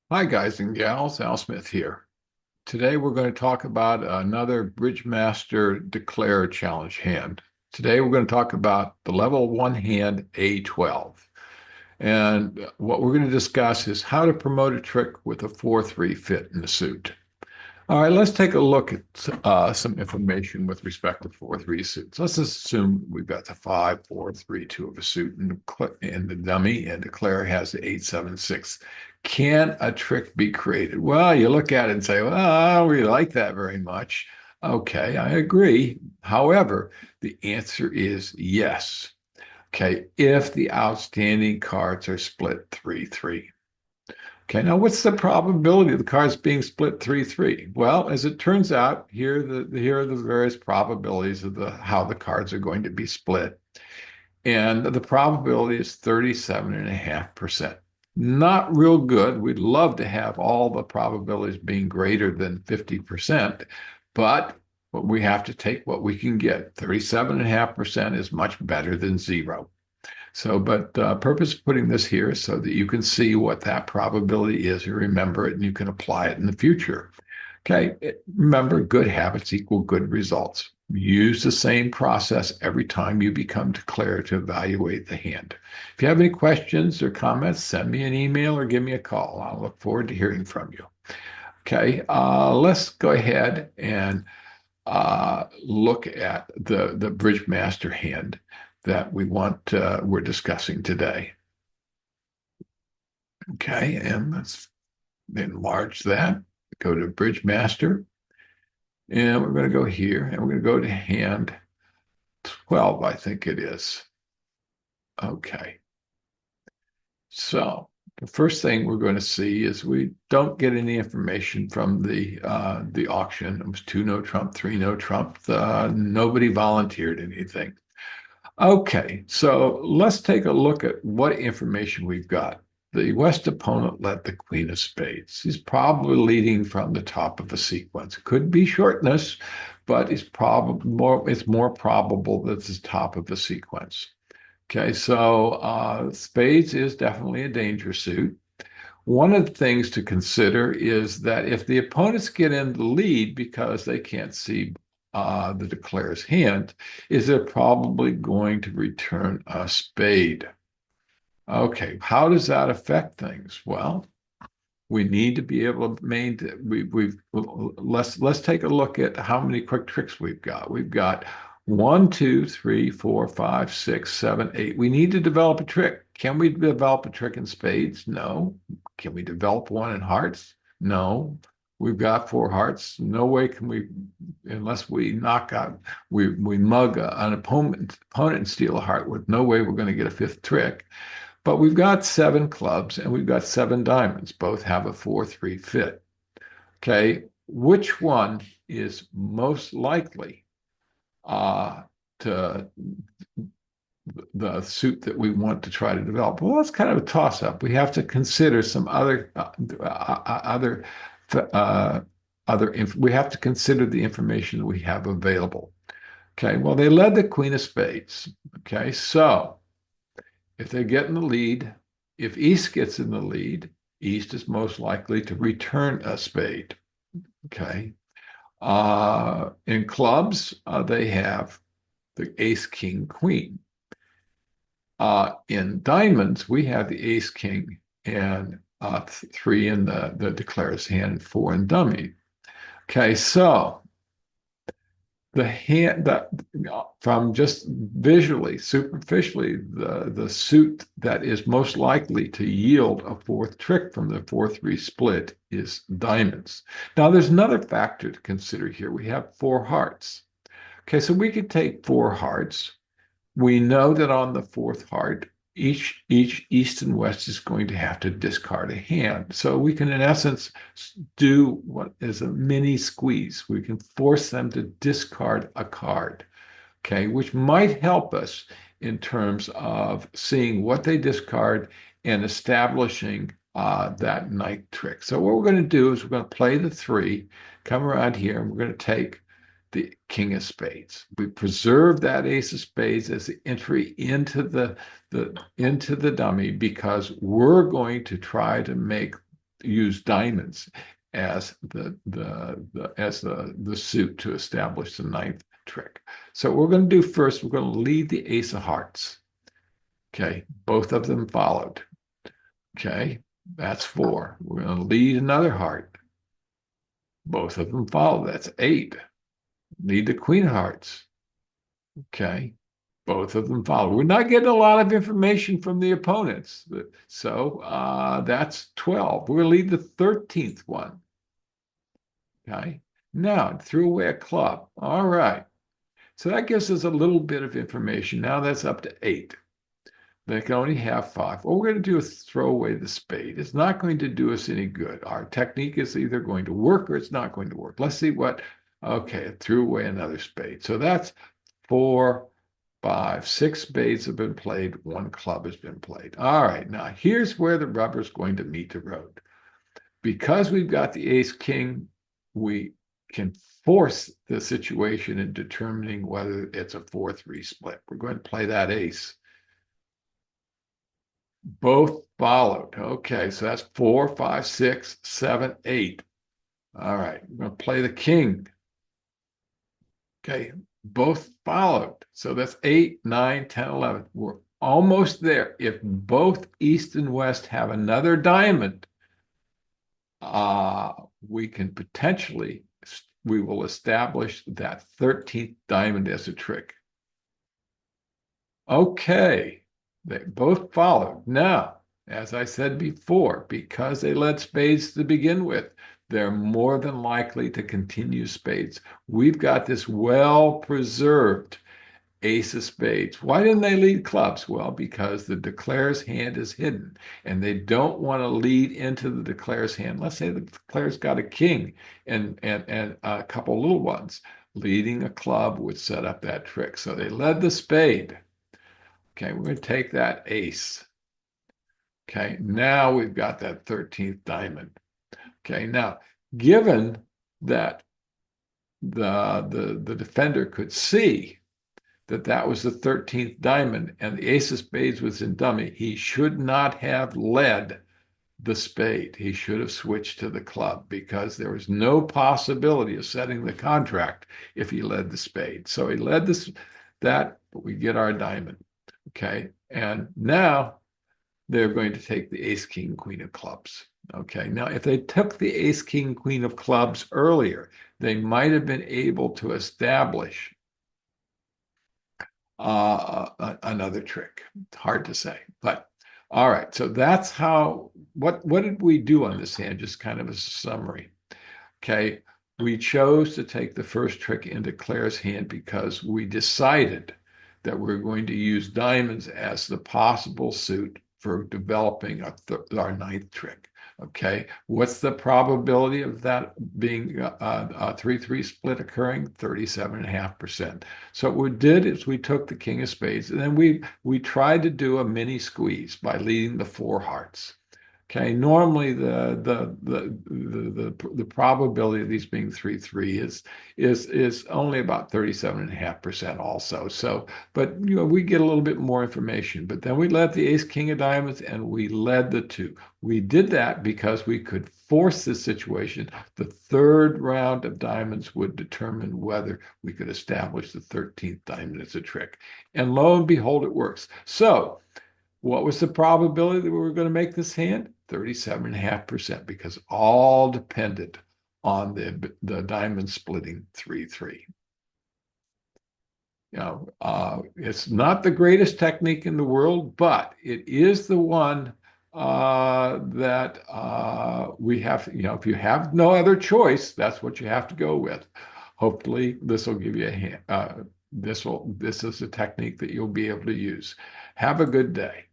Hi, guys and gals. Al Smith here. Today, we're going to talk about another Bridgemaster Declare Challenge hand. Today, we're going to talk about the level one hand A12. And what we're going to discuss is how to promote a trick with a 4-3 fit in the suit. All right, let's take a look at some information with respect to 4-3 suits. Let's just assume we've got the 5-4-3-2 of a suit in the dummy, and Declare has the 8-7-6. Can a trick be created? Well, you look at it and say, well, I don't really like that very much. Okay, I agree. However, the answer is yes. Okay, if the outstanding cards are split 3-3. Okay, now what's the probability of the cards being split 3-3? Well, as it turns out, here are the various probabilities of how the cards are going to be split. And the probability is 37.5%. Not real good. We'd love to have all the probabilities being greater than 50%, but we have to take what we can get. 37.5% is much better than zero. So, but purpose of putting this here is so that you can see what that probability is, you remember it, and you can apply it in the future. Okay, remember, good habits equal good results. Use the same process every time you become declared to evaluate the hand. If you have any questions or comments, send me an email or give me a call. I'll look forward to hearing from you. Okay, let's go ahead and look at the Bridge Master hand that we're discussing today. Okay, and let's enlarge that. Go to Bridge Master, and we're going to go here, and we're going to go to hand 12, I think it is. Okay, so the first thing we're going to see is we don't get any information from the auction. It was 2 no trump, 3 no trump. Nobody volunteered anything. Okay, so let's take a look at what information we've got. The West opponent led the Queen of Spades. He's probably leading from the top of the sequence. Could be shortness, but it's more probable that it's the top of the sequence. Okay, so Spades is definitely a danger suit. One of the things to consider is that if the opponents get in the lead because they can't see the declarer's hand, is they're probably going to return a spade. Okay, how does that affect things? Well, we need to be able to maintain. Let's take a look at how many quick tricks we've got. We've got 1, 2, 3, 4, 5, 6, 7, 8. We need to develop a trick. Can we develop a trick in spades? No. Can we develop one in hearts? No. We've got 4 hearts. No way can we, unless we knock out, we mug an opponent and steal a heart. With no way we're going to get a fifth trick. But we've got 7 clubs and we've got 7 diamonds. Both have a 4-3 fit. Okay, which one is most likely to the suit that we want to try to develop? Well, that's kind of a toss-up. We have to consider some we have to consider the information that we have available. Okay, well, they led the Queen of Spades. Okay, so if they get in the lead, if East gets in the lead, East is most likely to return a spade. Okay. In clubs, they have the ace, king, queen. In diamonds, we have the ace, king, and 3 in the declarer's hand, 4 in dummy. Okay, so the hand that from just visually, superficially, the suit that is most likely to yield a fourth trick from the 4-3 split is diamonds. Now, there's another factor to consider here. We have 4 hearts. Okay, so we could take 4 hearts. We know that on the 4th heart, each east and west is going to have to discard a hand. So we can, in essence, do what is a mini squeeze. We can force them to discard a card, okay, which might help us in terms of seeing what they discard and establishing that night trick. So what we're going to do is we're going to play the 3, come around here, and we're going to take the king of spades. We preserve that ace of spades as the entry into the dummy because we're going to try to make use diamonds as the suit to establish the ninth trick. So what we're going to do first, we're going to lead the ace of hearts. Okay, both of them followed. Okay, that's 4. We're going to lead another heart. Both of them follow. That's 8. Lead the queen of hearts. Okay, both of them follow. We're not getting a lot of information from the opponents. So that's 12. We're going to lead the 13th one. Okay, now threw away a club. All right. So that gives us a little bit of information. Now that's up to 8. They can only have 5. What we're going to do is throw away the spade. It's not going to do us any good. Our technique is either going to work or it's not going to work. Let's see what, okay, it threw away another spade. So that's 4, 5, 6 spades have been played. 1 club has been played. All right, now here's where the rubber's going to meet the road. Because we've got the ace king, we can force the situation in determining whether it's a 4-3 split. We're going to play that ace. Both followed. Okay, so that's 4, 5, 6, 7, 8. All right, we're going to play the king. Okay, both followed. So that's 8, 9, 10, 11. We're almost there. If both east and west have another diamond, we can potentially, we will establish that 13th diamond as a trick. Okay, they both followed. Now, as I said before, because they led spades to begin with, they're more than likely to continue spades. We've got this well-preserved ace of spades. Why didn't they lead clubs? Well, because the declarer's hand is hidden, and they don't want to lead into the declarer's hand. Let's say the declarer's got a king and a couple little ones. Leading a club would set up that trick. So they led the spade. Okay, we're going to take that ace. Okay, now we've got that 13th diamond. Okay, now, given that the defender could see that that was the 13th diamond and the ace of spades was in dummy, he should not have led the spade. He should have switched to the club because there was no possibility of setting the contract if he led the spade. So he led that, but we get our diamond. Okay, and now they're going to take the ace, king, queen of clubs. Okay, now if they took the ace, king, queen of clubs earlier, they might have been able to establish another trick. It's hard to say, but all right. So that's how. What did we do on this hand? Just kind of a summary. Okay, we chose to take the first trick into Claire's hand because we decided that we're going to use diamonds as the possible suit for developing our ninth trick. Okay, what's the probability of that being a 3-3 split occurring? 37.5%. So what we did is we took the king of spades and then we tried to do a mini squeeze by leading the 4 hearts. Okay, normally the probability of these being 3-3 is only about 37.5% also. So, but we get a little bit more information. But then we led the ace king of diamonds and we led the 2. We did that because we could force the situation. The third round of diamonds would determine whether we could establish the 13th diamond as a trick. And lo and behold, it works. So what was the probability that we were going to make this hand? 37.5%, because all depended on the diamond splitting 3-3. It's not the greatest technique in the world, but it is the one that we have. If you have no other choice, that's what you have to go with. Hopefully, this will give you a hand. This is a technique that you'll be able to use. Have a good day.